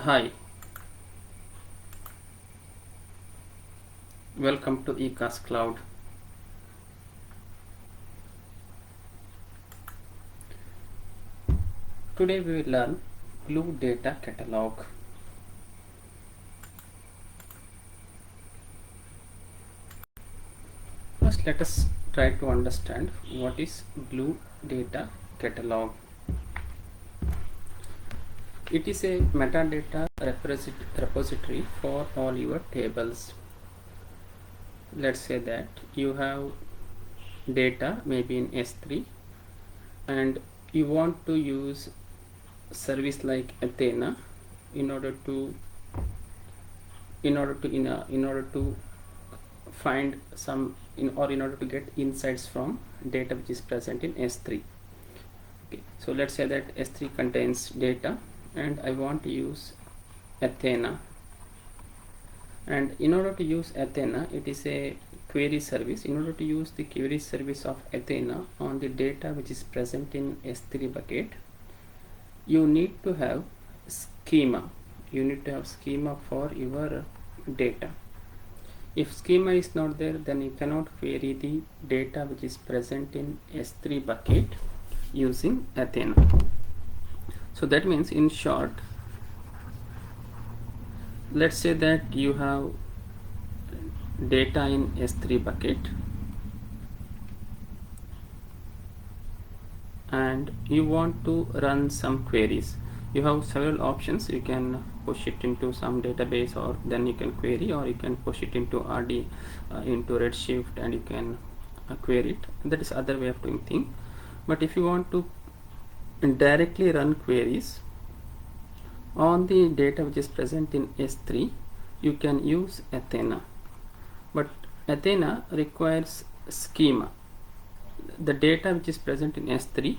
Hi, welcome to ECAS Cloud. Today we will learn Glue Data Catalog. First, let us try to understand what is Glue Data Catalog. It is a metadata repository for all your tables. Let's say that you have data maybe in S3 and you want to use service like Athena in order to find some in order to get insights from data which is present in S3. Okay, so let's say that S3 contains data and I want to use Athena, and in order to use Athena, it is a query service. In order to use the query service of Athena on the data which is present in S3 bucket, you need to have schema. You need to have schema for your data. If schema is not there, then you cannot query the data which is present in S3 bucket using Athena. So that means, in short, let's say that you have data in S3 bucket and you want to run some queries. You have several options. You can push it into some database, or then you can query, or you can push it into RD into Redshift and you can query it. That is other way of doing thing. But if you want to directly run queries on the data which is present in S3, you can use Athena. But Athena requires schema. The data which is present in S3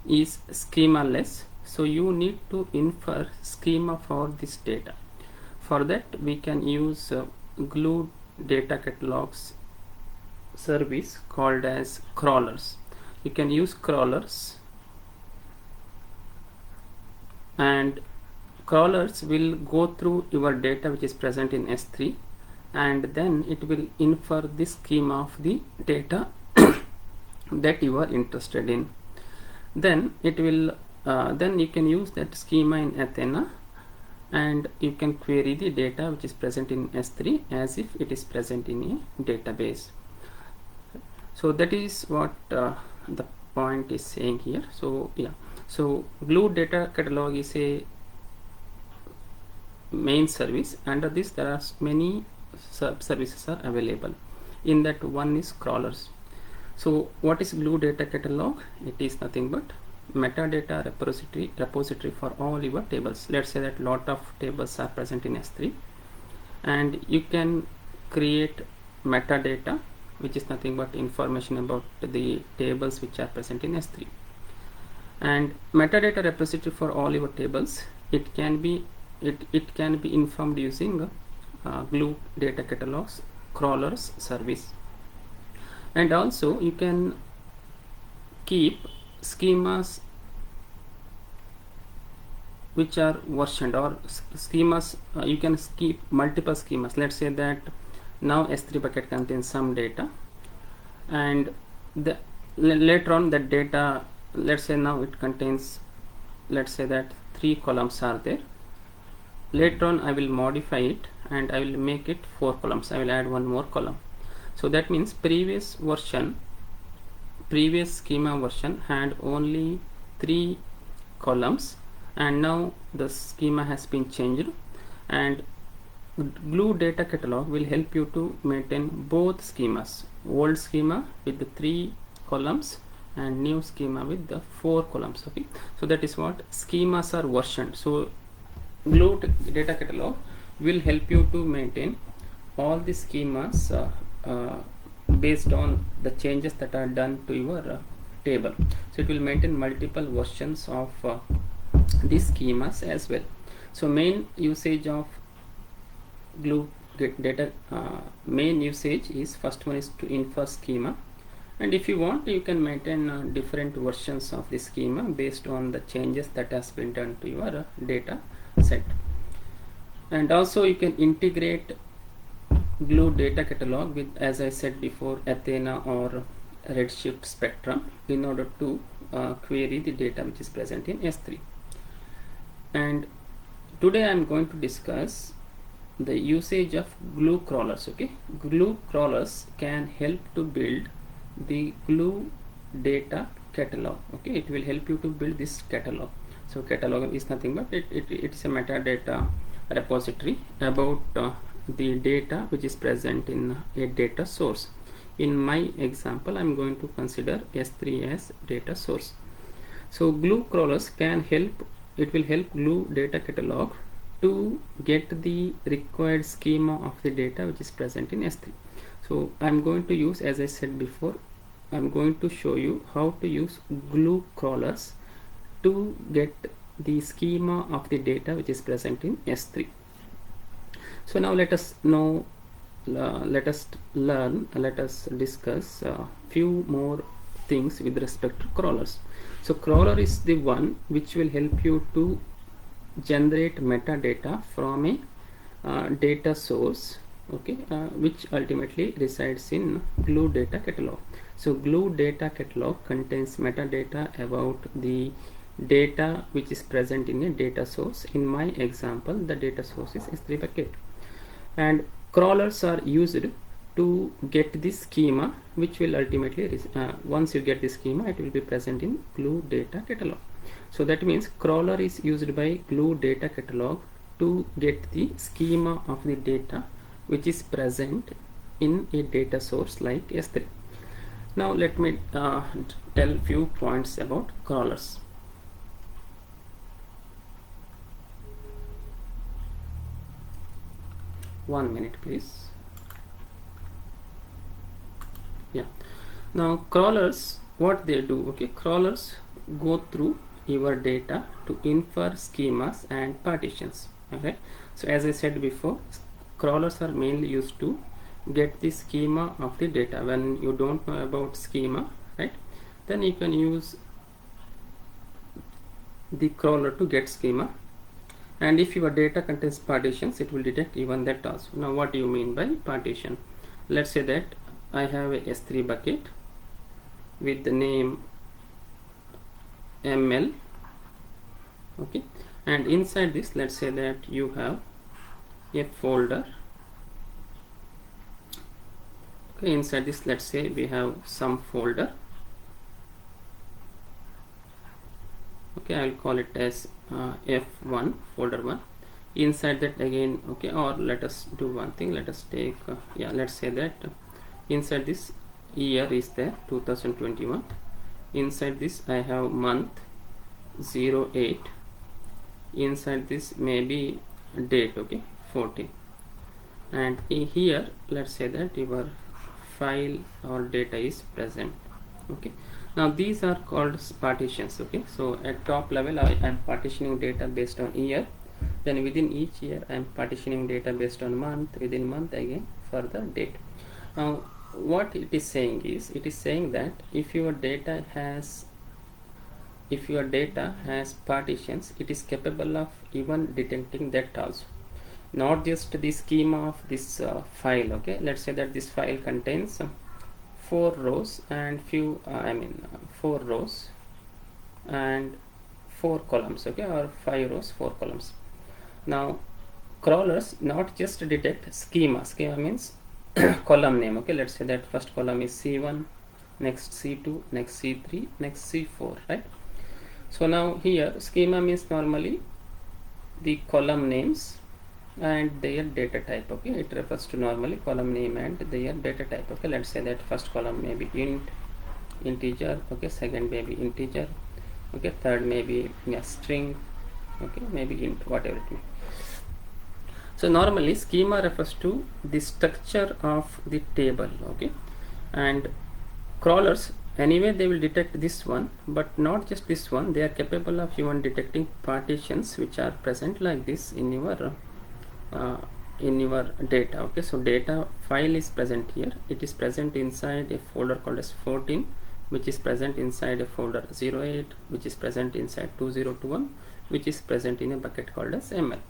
is schema-less, so you need to infer schema for this data. For that, we can use Glue Data Catalogs service called as crawlers. You can use crawlers, and crawlers will go through your data which is present in S3, and then it will infer the schema of the data that you are interested in. Then it will then you can use that schema in Athena and you can query the data which is present in S3 as if it is present in a database. So that is what the point is saying here. So yeah, so Glue Data Catalog is a main service. Under this there are many sub services are available. In that, one is crawlers. So what is Glue Data Catalog? It is nothing but metadata repository for all your tables. Let's say that lot of tables are present in S3 and you can create metadata, which is nothing but information about the tables which are present in S3. And metadata repository for all your tables, it can be informed using Glue Data Catalogs crawlers service. And also you can keep schemas which are versioned, or schemas you can keep multiple schemas. Let's say that now S3 bucket contains some data, and later on that data, let's say now it contains, let's say that 3 columns are there. Later on I will modify it and I will make it 4 columns. I will add one more column. So that means previous schema version had only 3 columns, and now the schema has been changed, and Glue Data Catalog will help you to maintain both schemas, old schema with the 3 columns and new schema with the 4 columns. Okay, so that is what schemas are versioned. So Glue Data Catalog will help you to maintain all the schemas based on the changes that are done to your table. So it will maintain multiple versions of these schemas as well. So main usage of Glue Data main usage is, first one is to infer schema, and if you want you can maintain different versions of the schema based on the changes that has been done to your data set. And also you can integrate Glue data catalog with, as I said before, Athena or Redshift Spectrum in order to query the data which is present in S3. And today I am going to discuss the usage of glue crawlers. Okay, glue crawlers can help to build the glue data catalog. Okay, it will help you to build this catalog. So catalog is nothing but it's a metadata repository about the data which is present in a data source. In my example, I'm going to consider S3 as data source. So glue crawlers can help, it will help glue data catalog to get the required schema of the data which is present in S3. So I'm going to use, as I said before, I'm going to show you how to use glue crawlers to get the schema of the data which is present in S3. So now let us know, let us discuss few more things with respect to crawlers. So crawler is the one which will help you to generate metadata from a data source, okay, which ultimately resides in glue data catalog. So glue data catalog contains metadata about the data which is present in a data source. In my example, the data source is S3 bucket, and crawlers are used to get the schema which will ultimately once you get the schema, it will be present in glue data catalog. So that means crawler is used by glue data catalog to get the schema of the data which is present in a data source like S3. Now let me tell few points about crawlers. One minute please. Yeah, now crawlers, what they do, okay, crawlers go through your data to infer schemas and partitions. Okay, so as I said before, crawlers are mainly used to get the schema of the data. When you don't know about schema, right, then you can use the crawler to get schema, and if your data contains partitions, it will detect even that also. Now what do you mean by partition? Let's say that I have a S3 bucket with the name ML, okay, and inside this, let's say that you have a folder, okay, inside this, let's say we have some folder, okay, I will call it as F1, folder 1. Inside that again, okay, or let us do one thing, let us take yeah, let's say that inside this year is there 2021. Inside this I have month 08. Inside this maybe date, okay, 14. And here let's say that your file or data is present. Okay, now these are called partitions. Okay, so at top level I am partitioning data based on year, then within each year I am partitioning data based on month, within month again for the date. Now what it is saying is, it is saying that if your data has partitions, it is capable of even detecting that also, not just the schema of this file. Okay, let's say that this file contains 4 rows and 4 rows and 4 columns, okay, or 5 rows 4 columns. Now crawlers not just detect schema means column name. Okay, let's say that first column is C1, next C2, next C3, next C4, right? So now here schema means normally the column names and their data type. Okay, it refers to normally column name and their data type. Okay, let's say that first column may be integer, okay, second may be integer, okay, third may be string, okay, maybe int, whatever it may. So normally schema refers to the structure of the table, okay, and crawlers anyway they will detect this one, but not just this one, they are capable of even detecting partitions which are present like this in your data. Okay, so data file is present here, it is present inside a folder called as 14, which is present inside a folder 08, which is present inside 2021, which is present in a bucket called as ML.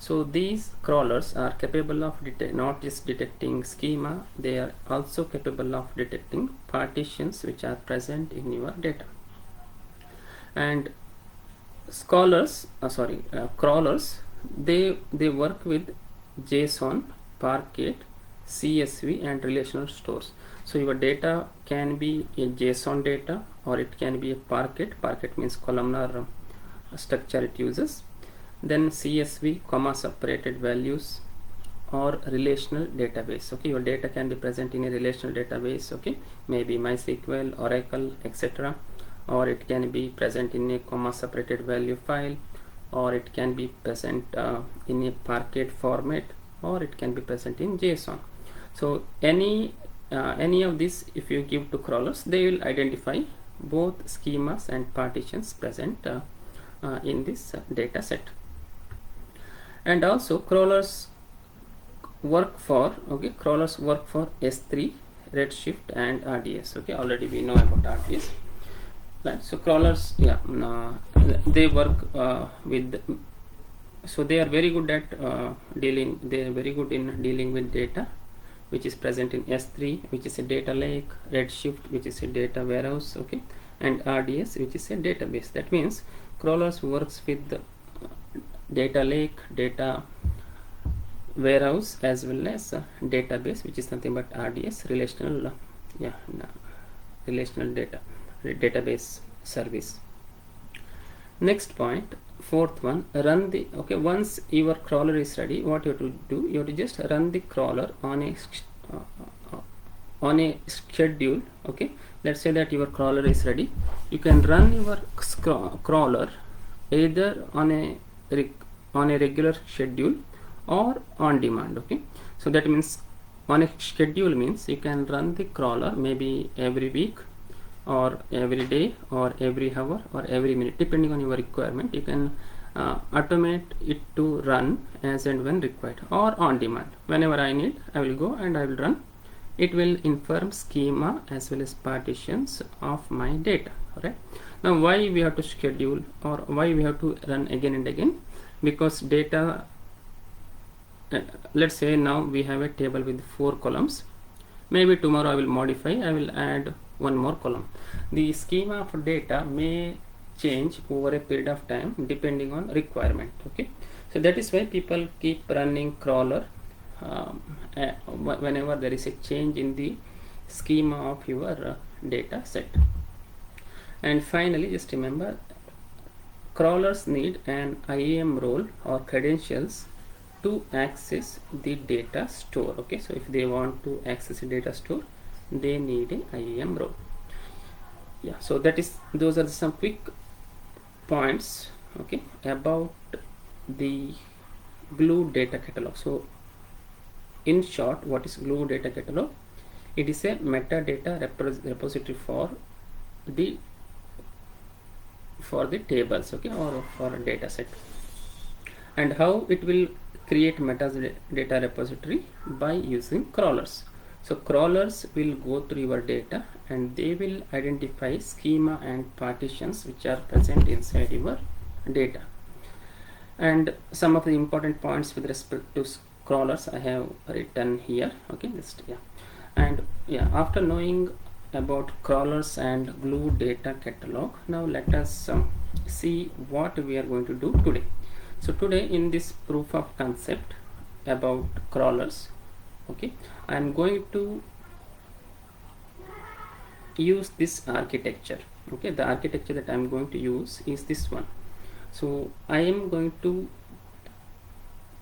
So these crawlers are capable of not just detecting schema, they are also capable of detecting partitions which are present in your data. And crawlers, they work with JSON, Parquet, CSV and relational stores. So your data can be a JSON data or it can be a Parquet. Parquet means columnar structure it uses. Then CSV, comma separated values, or relational database. Okay, your data can be present in a relational database. Okay, maybe MySQL, Oracle, etc. Or it can be present in a comma separated value file, or it can be present in a Parquet format, or it can be present in JSON. So any of these, if you give to crawlers, they will identify both schemas and partitions present in this data set. And also crawlers work for S3, Redshift and RDS. Okay, already we know about RDS. Right, so crawlers, they work with, so they are very good at they are very good in dealing with data which is present in S3, which is a data lake, Redshift, which is a data warehouse, okay, and RDS, which is a database. That means crawlers works with the data lake, data warehouse, as well as database, which is nothing but RDS, relational database service. Next point, fourth one, run the, okay, once your crawler is ready, what you have to do, you have to just run the crawler on a schedule. Okay, let's say that your crawler is ready. You can run your crawler either on a regular schedule or on demand. Okay, so that means on a schedule means you can run the crawler maybe every week or every day or every hour or every minute, depending on your requirement. You can automate it to run as and when required, or on demand. Whenever I need, I will go and I will run. It will inform schema as well as partitions of my data. Alright, now why we have to schedule or why we have to run again and again? Because data, let's say now we have a table with 4 columns. Maybe tomorrow I will modify, I will add one more column. The schema of data may change over a period of time depending on requirement. Okay, so that is why people keep running crawler whenever there is a change in the schema of your data set. And finally, just remember, crawlers need an IAM role or credentials to access the data store. Okay, so if they want to access a data store, they need an IAM role. Yeah, so those are some quick points, okay, about the Glue data catalog. So in short, what is Glue data catalog? It is a metadata repository for the tables, okay, or for a data set. And how it will create metadata repository? By using crawlers. So crawlers will go through your data and they will identify schema and partitions which are present inside your data. And some of the important points with respect to crawlers I have written here. Okay, and after knowing about crawlers and Glue data catalog, now let us see what we are going to do today. So today, in this proof of concept about crawlers, okay, I am going to use this architecture. Okay, the architecture that I am going to use is this one. So I am going to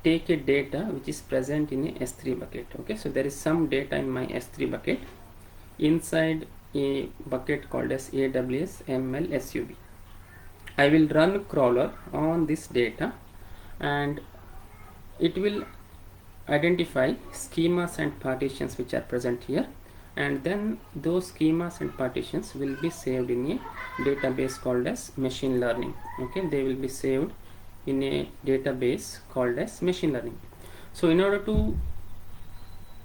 take a data which is present in a S3 bucket. Okay, so there is some data in my S3 bucket inside a bucket called as AWS ML SUB. I will run crawler on this data and it will identify schemas and partitions which are present here, and then those schemas and partitions will be saved in a database called as machine learning. Okay, they will be saved in a database called as machine learning. So in order to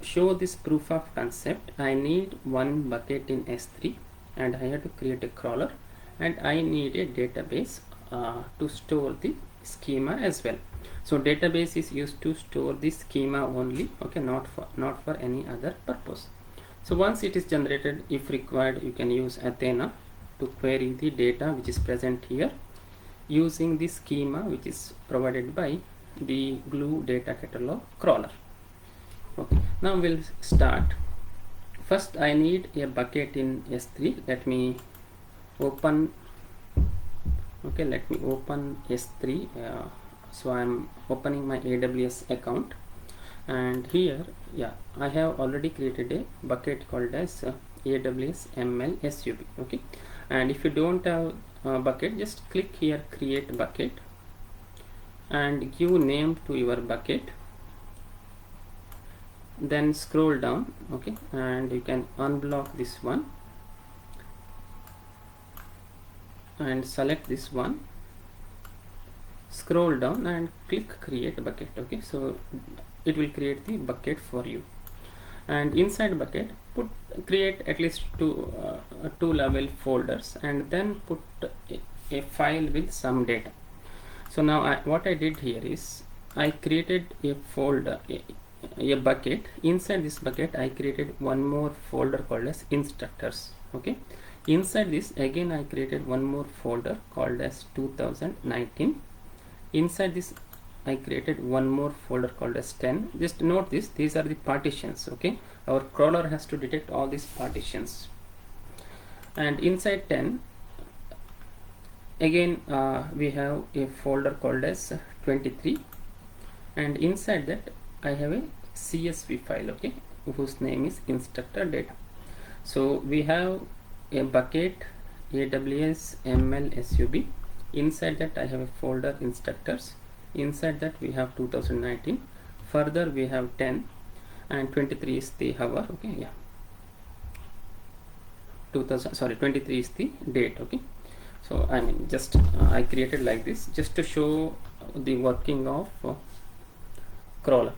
show this proof of concept, I need one bucket in S3 and I have to create a crawler, and I need a database to store the schema as well. So database is used to store the schema only, okay, not for any other purpose. So once it is generated, if required, you can use Athena to query the data which is present here using the schema which is provided by the Glue data catalog crawler. Okay, now we'll start. First I need a bucket in S3. Let me open S3. So I'm opening my AWS account, and here, yeah, I have already created a bucket called as AWS ML SUB. Okay, and if you don't have a bucket, just click here, create bucket, and give name to your bucket. Then scroll down, okay, and you can unblock this one and select this one, scroll down and click create bucket. Okay, so it will create the bucket for you, and inside bucket create at least two level folders, and then put a file with some data. So now what I did here is I created a folder, a bucket. Inside this bucket I created one more folder called as instructors. Okay, inside this again I created one more folder called as 2019. Inside this I created one more folder called as 10. Just note this, these are the partitions. Okay, our crawler has to detect all these partitions. And inside 10 again we have a folder called as 23, and inside that I have a CSV file, okay, whose name is instructor data. So we have a bucket AWS ML SUB. Inside that I have a folder instructors. Inside that we have 2019. Further we have 10, and 23 is the hour. Okay, yeah, 23 is the date. Okay, so I mean just I created like this just to show the working of crawler.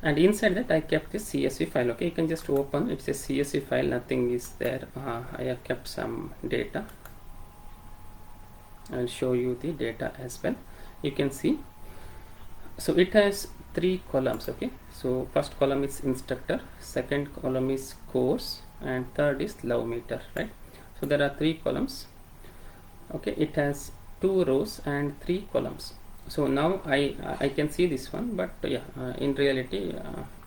And inside that I kept this CSV file. Okay, you can just open, it's a CSV file, nothing is there. I have kept some data. I'll show you the data as well. You can see, so it has 3 columns. Okay, so first column is instructor, second column is course, and third is love meter, right? So there are 3 columns. Okay, it has 2 rows and 3 columns. So now I can see this one, but yeah, in reality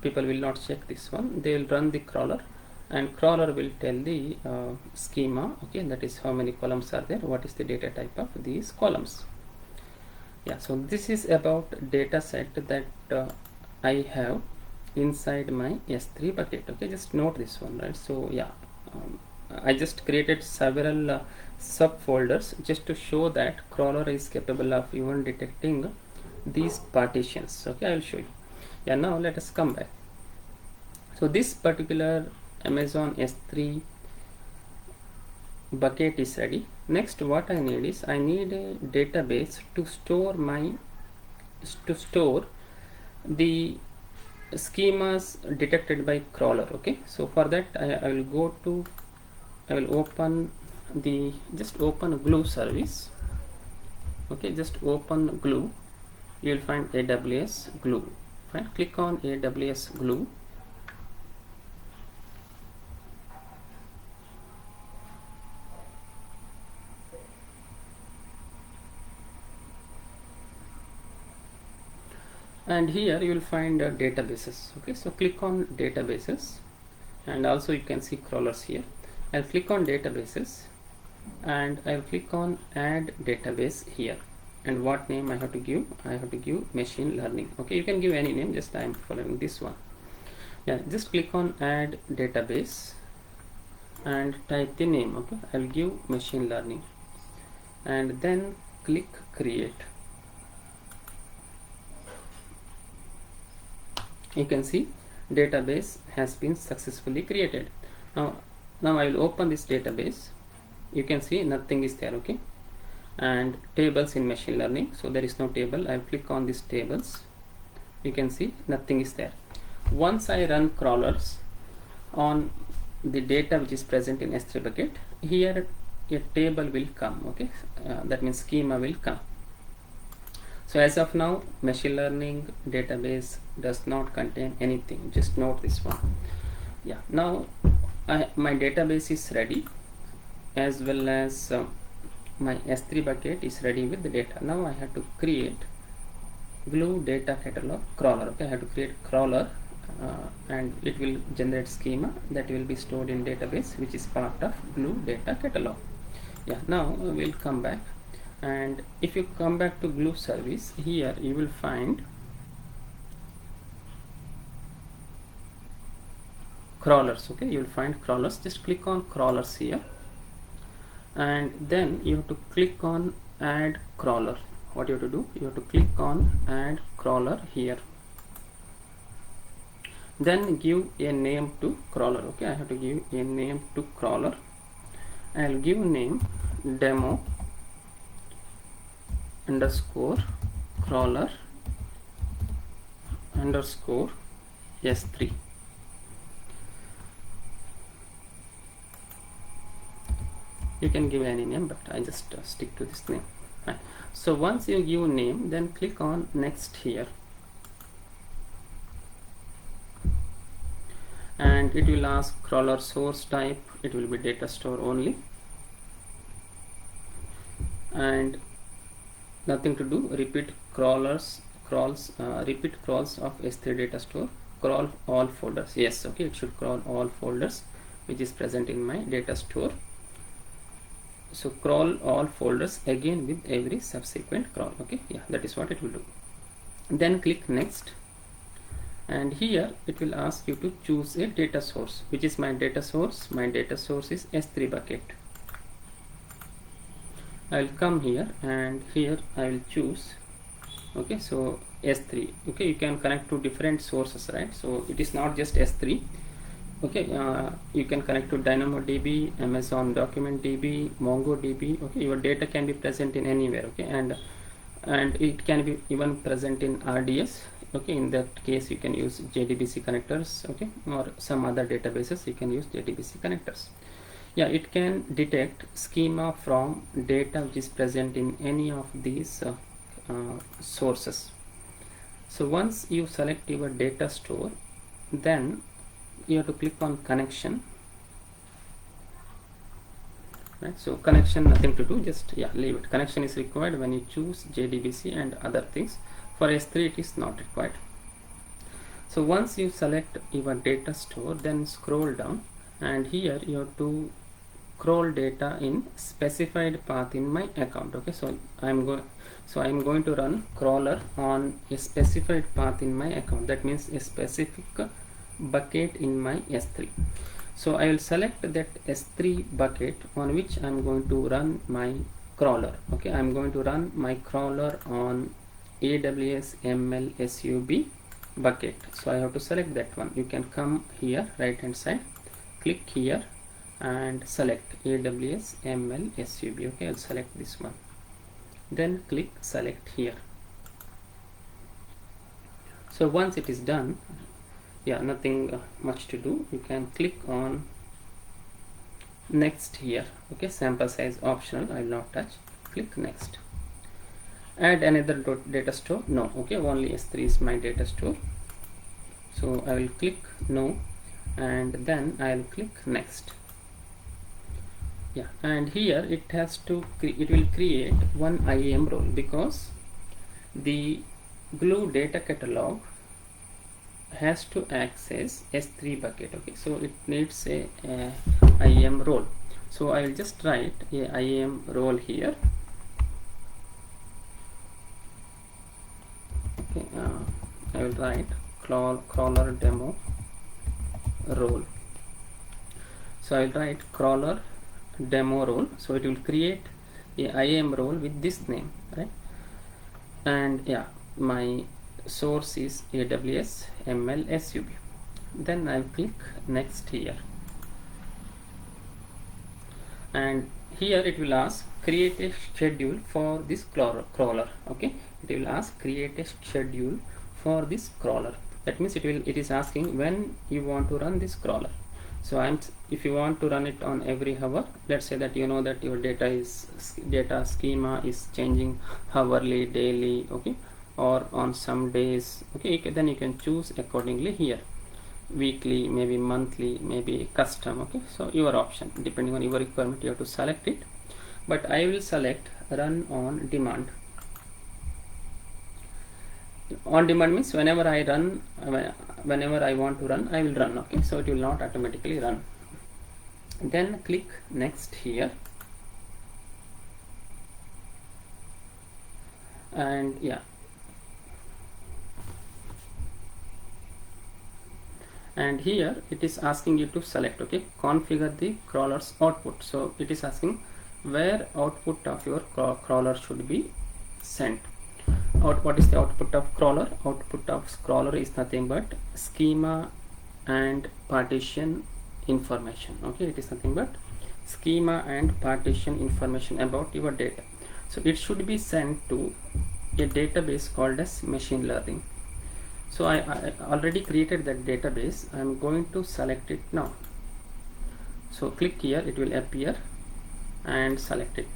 people will not check this one. They will run the crawler, and crawler will tell the schema, okay, that is how many columns are there, what is the data type of these columns. Yeah, so this is about data set that I have inside my S3 bucket. Okay, just note this one, right? So yeah, I just created several subfolders just to show that crawler is capable of even detecting these partitions. Okay, I will show you. Yeah, now let us come back. So this particular Amazon S3 bucket is ready. Next, what I need is I need a database to store the schemas detected by crawler. Okay, so for that I will open just open Glue service. Okay, just open Glue. You will find AWS Glue. Fine, click on AWS Glue. And here you will find databases. Okay, so click on databases, and also you can see crawlers here. I'll click on databases, and I'll click on add database here. And what name I have to give? I have to give machine learning. Okay, you can give any name, just I am following this one. Yeah, just click on add database and type the name. Okay, I'll give machine learning, and then click create. You can see database has been successfully created. Now I will open this database. You can see nothing is there. Okay, and tables in machine learning, so there is no table. I will click on these tables. You can see nothing is there. Once I run crawlers on the data which is present in S3 bucket, here a table will come. Okay, that means schema will come. So as of now, machine learning database does not contain anything. Just note this one. Yeah, now my database is ready, as well as my S3 bucket is ready with the data. Now I have to create Glue data catalog crawler. Okay, I have to create crawler, and it will generate schema that will be stored in database, which is part of Glue data catalog. Yeah, now we'll come back, and if you come back to Glue service, here you will find crawlers. Okay, you will find crawlers. Just click on crawlers here, and then you have to click on add crawler. What you have to do, you have to click on add crawler here, then give a name to crawler. Okay, I have to give a name to crawler. I'll give name demo underscore crawler underscore S3. You can give any name, but I just stick to this name. Right. So once you give name, then click on next here, and it will ask crawler source type. It will be data store only, and nothing to do. Repeat crawls of S3 data store. Crawl all folders. Yes, okay, it should crawl all folders which is present in my data store. So crawl all folders again with every subsequent crawl. Okay, yeah, that is what it will do. Then click next, and here it will ask you to choose a data source. Which is my data source? My data source is S3 bucket. I will come here, and here I will choose, okay, so S3. Okay, you can connect to different sources, right? So it is not just S3. Okay, you can connect to DynamoDB, Amazon Document DB, MongoDB. Okay, your data can be present in anywhere. Okay, and it can be even present in RDS. Okay, in that case you can use JDBC connectors. Okay, or some other databases you can use JDBC connectors. Yeah, it can detect schema from data which is present in any of these sources. So once you select your data store, then you have to click on connection. Right, so connection, nothing to do, just leave it. Connection is required when you choose JDBC and other things. For S3 it is not required. So once you select your data store, then scroll down, and here you have to crawl data in specified path in my account. Okay, so I'm going to run crawler on a specified path in my account. That means a specific bucket in my S3. So I will select that S3 bucket on which I'm going to run my crawler. Okay, I'm going to run my crawler on AWS ML SUB bucket. So I have to select that one. You can come here, right hand side, click here and select AWS ML SUB. Okay, I'll select this one, then click select here. So once it is done, nothing much to do. You can click on next here. Okay, sample size optional, I will not touch. Click next. Add another data store? No. Okay, only S3 is my data store. So I will click no, and then I will click next. And here it will create one IAM role, because the Glue data catalog has to access S3 bucket. Okay, so it needs a IAM role. So I will just write a IAM role here. Okay, I will write crawler demo role. So I will write crawler demo role. So it will create a IAM role with this name, right? And my source is AWS ML SUB. Then I'll click next here, and here it will ask create a schedule for this crawler. Okay, it will ask create a schedule for this crawler. That means it is asking when you want to run this crawler. So if you want to run it on every hour, let's say that you know that your data schema is changing hourly, daily, okay, or on some days, okay, then you can choose accordingly here, weekly, maybe monthly, maybe custom, okay. So your option, depending on your requirement, you have to select it, but I will select run on demand. On demand means whenever I run, whenever I want to run, I will run, okay. So it will not automatically run. Then click next here, and yeah, and here it is asking you to select, okay, configure the crawler's output. So it is asking where output of your crawler should be sent. What is the output of crawler? Output of crawler is nothing but schema and partition information, okay. It is nothing but schema and partition information about your data. So it should be sent to a database called as machine learning. So I already created that database. I am going to select it now. So click here, it will appear, and select it.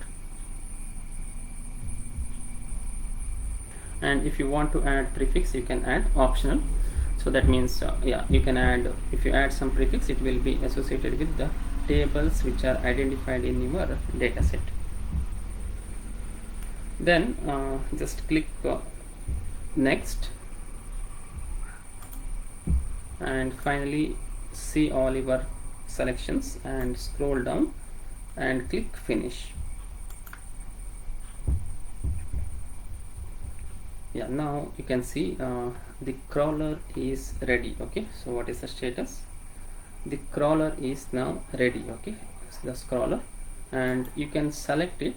And if you want to add prefix, you can add optional. So that means yeah, you can add, if you add some prefix, it will be associated with the tables which are identified in your data set. Then just click next, and finally see all your selections and scroll down and click finish. Yeah, now you can see the crawler is ready, okay. So what is the status? The crawler is now ready, okay. So the crawler, and you can select it,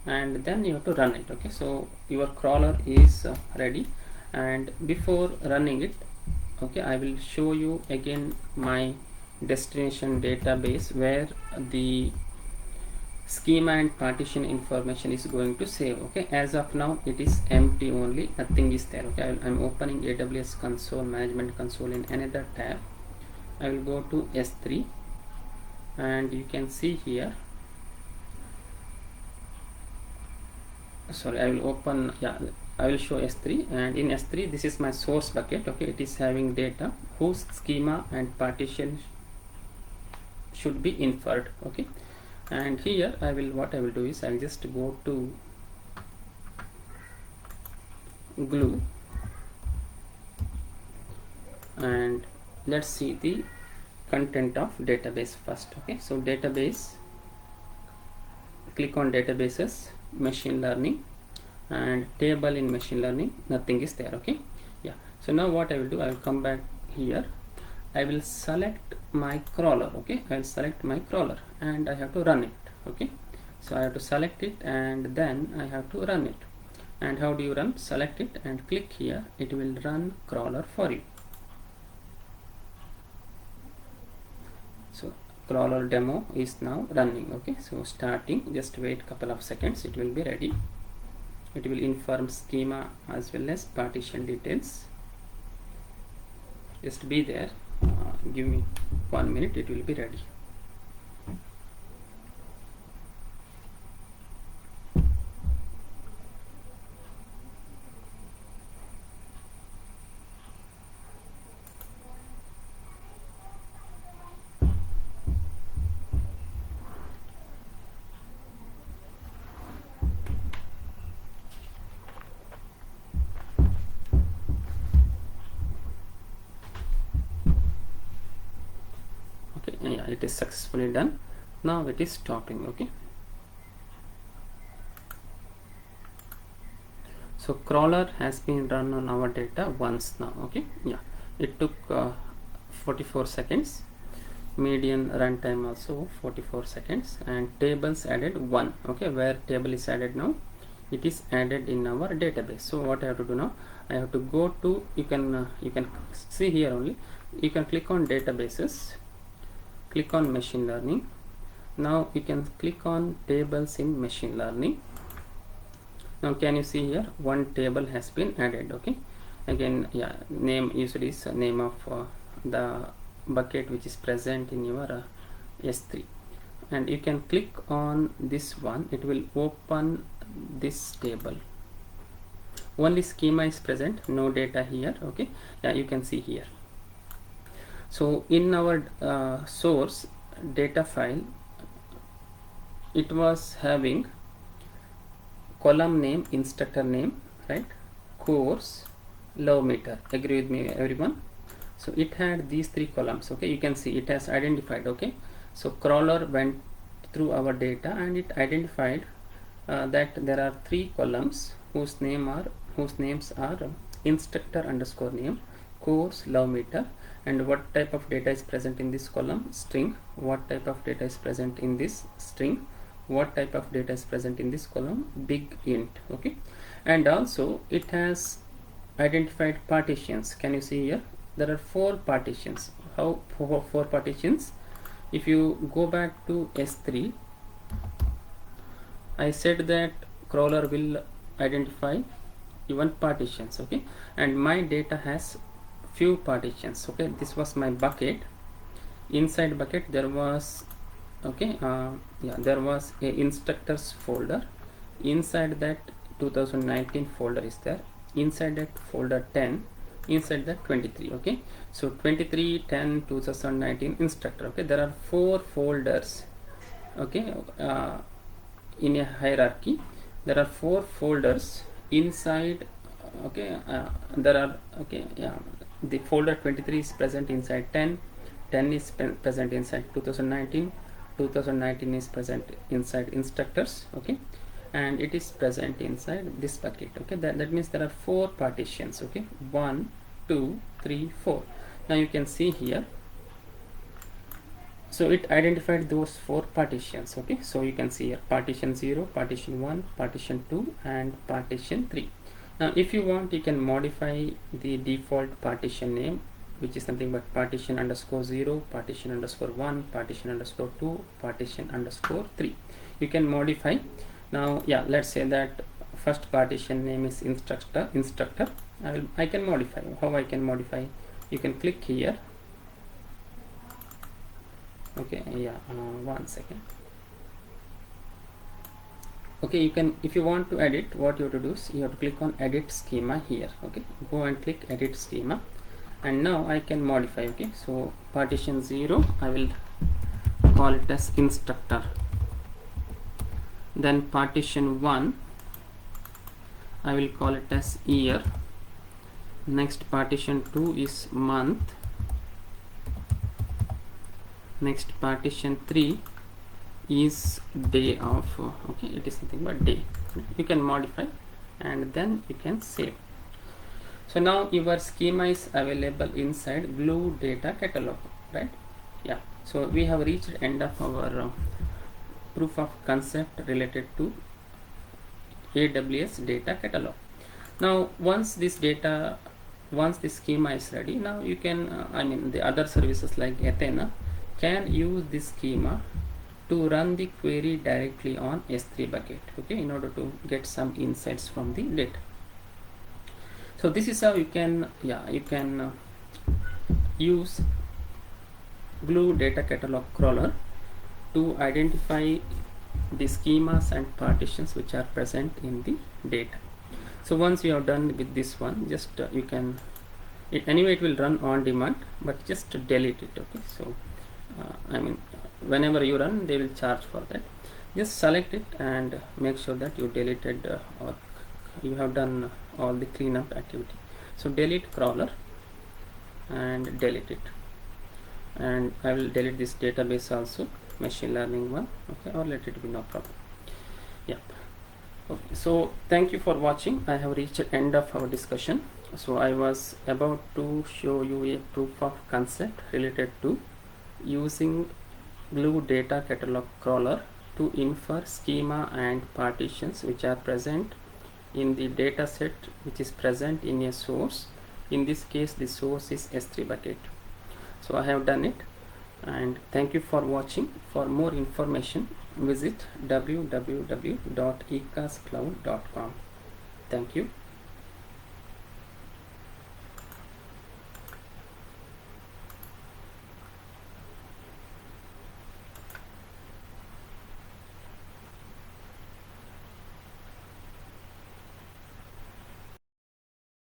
and then you have to run it, okay. So your crawler is ready, and before running it, okay, I will show you again my destination database where the schema and partition information is going to save, okay. As of now it is empty, only nothing is there, okay. I'm opening AWS console, management console in another tab. I will go to S3, and you can see here, sorry, I will open, yeah, I will show S3, and in S3 this is my source bucket, okay. It is having data whose schema and partition should be inferred, okay. And here what I will do is I'll just go to glue, and let's see the content of database first, okay. So database, click on databases, machine learning, and table in machine learning, nothing is there, okay. Yeah, so now what I will do, I will come back here, I will select my crawler, okay. I will select my crawler, and I have to run it, okay. So I have to select it, and then I have to run it. And how do you run? Select it and click here, it will run crawler for you. So crawler demo is now running, okay. So starting, just wait couple of seconds, it will be ready. It will inform schema as well as partition details. Just be there, give me 1 minute, it will be ready. Yeah, it is successfully done. Now it is stopping, okay. So crawler has been run on our data once now, okay. Yeah, it took 44 seconds, median runtime also 44 seconds, and tables added 1, okay. Where table is added now, it is added in our database. So what I have to do now, I have to go to, you can see here only, you can click on databases, click on machine learning. Now you can click on tables in machine learning. Now can you see here, one table has been added, okay. Again, yeah, name usually is name of the bucket which is present in your S3, and you can click on this one. It will open this table. Only schema is present, no data here. Okay, yeah, you can see here. So in our source data file, it was having column name, instructor name, right, course, love meter. Agree with me, everyone? So it had these three columns. Okay, you can see it has identified. Okay, so crawler went through our data and it identified that there are three columns whose names are instructor underscore name, course, love meter, and what type of data is present in this column? String. What type of data is present in this? String. What type of data is present in this column? Big int. Okay, and also it has identified partitions. Can you see here? There are 4 partitions. How 4 partitions? If you go back to S3, I said that crawler will identify even partitions. Okay, and my data has few partitions. Okay, this was my bucket. Inside bucket there was there was a instructors folder. Inside that 2019 folder is there. Inside that folder 10, inside that 23. Okay, so 23, 10, 2019 instructor. Okay, there are 4 folders. Okay, in a hierarchy there are 4 folders inside. Okay, there are the folder 23 is present inside 10, 10 is present inside 2019, 2019 is present inside instructors. Okay, and it is present inside this bucket. Okay, that means there are 4 partitions. Okay, 1, 2, 3, 4. Now you can see here, so it identified those 4 partitions. Okay, so you can see here partition 0, partition 1, partition 2, and partition 3. Now if you want, you can modify the default partition name, which is nothing but partition underscore 0, partition underscore 1, partition underscore 2, partition underscore 3. You can modify. Now yeah, let's say that first partition name is instructor. I can modify. How I can modify? You can click here. Okay, yeah, 1 second. Okay, you can, if you want to edit, what you have to do is you have to click on edit schema here. Okay, go and click edit schema, and now I can modify. Okay, so partition 0 I will call it as instructor. Then partition 1 I will call it as year. Next partition 2 is month. Next partition 3 is day of. Okay, it is nothing but day. You can modify and then you can save. So now your schema is available inside Glue Data Catalog, right? Yeah, so we have reached end of our proof of concept related to AWS Data Catalog. Now once this schema is ready, now you can the other services like Athena can use this schema to run the query directly on S3 bucket. Okay, in order to get some insights from the data. So this is how you can use Glue Data Catalog crawler to identify the schemas and partitions which are present in the data. So once you have done with this one, just you can anyway it will run on demand, but just delete it. Okay, so whenever you run, they will charge for that. Just select it and make sure that you deleted or you have done all the cleanup activity. So delete crawler and delete it, and I will delete this database also, machine learning one. Okay, or let it be, no problem. Yeah. Okay, so thank you for watching. I have reached the end of our discussion. So I was about to show you a proof of concept related to using Glue Data Catalog crawler to infer schema and partitions which are present in the data set which is present in a source. In this case, the source is S3 bucket. So I have done it, and thank you for watching. For more information, visit www.ecascloud.com. Thank you.